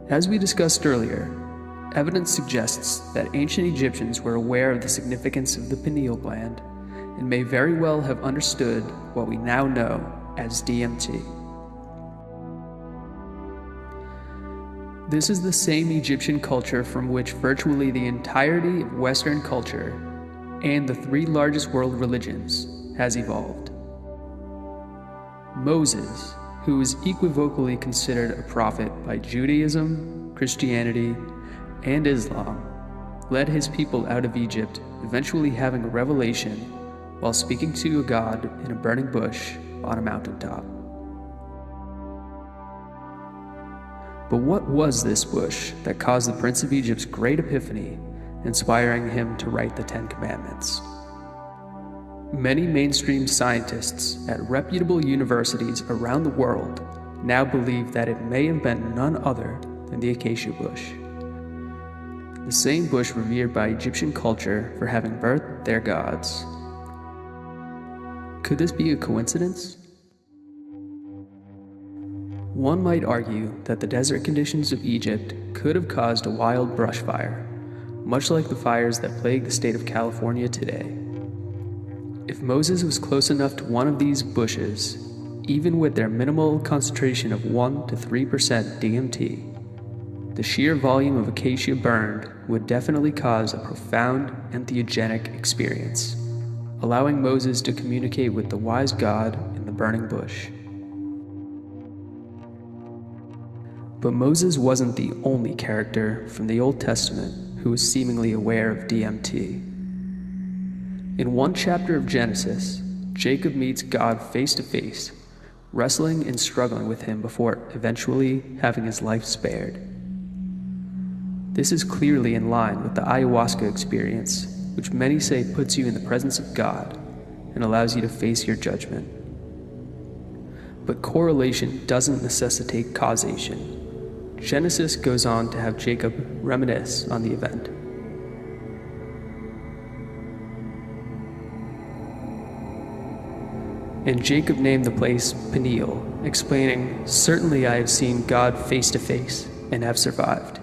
As we discussed earlier, evidence suggests that ancient Egyptians were aware of the significance of the pineal gland and may very well have understood what we now know as DMT. This is the same Egyptian culture from which virtually the entirety of Western culture and the three largest world religions has evolved. Moses, who is equivocally considered a prophet by Judaism, Christianity, and Islam, led his people out of Egypt, eventually having a revelation while speaking to a god in a burning bush on a mountaintop. But what was this bush that caused the Prince of Egypt's great epiphany, inspiring him to write the Ten Commandments? Many mainstream scientists at reputable universities around the world now believe that it may have been none other than the acacia bush, the same bush revered by Egyptian culture for having birthed their gods. Could this be a coincidence? One might argue that the desert conditions of Egypt could have caused a wild brush fire, much like the fires that plague the state of California today. If Moses was close enough to one of these bushes, even with their minimal concentration of 1 to 3% DMT, the sheer volume of acacia burned would definitely cause a profound entheogenic experience, allowing Moses to communicate with the wise God in the burning bush. But Moses wasn't the only character from the Old Testament who was seemingly aware of DMT. In one chapter of Genesis, Jacob meets God face to face, wrestling and struggling with him before eventually having his life spared. This is clearly in line with the ayahuasca experience, which many say puts you in the presence of God and allows you to face your judgment. But correlation doesn't necessitate causation. Genesis goes on to have Jacob reminisce on the event. And Jacob named the place Peniel, explaining, "Certainly I have seen God face to face and have survived."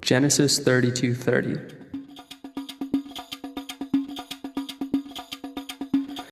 Genesis 32:30.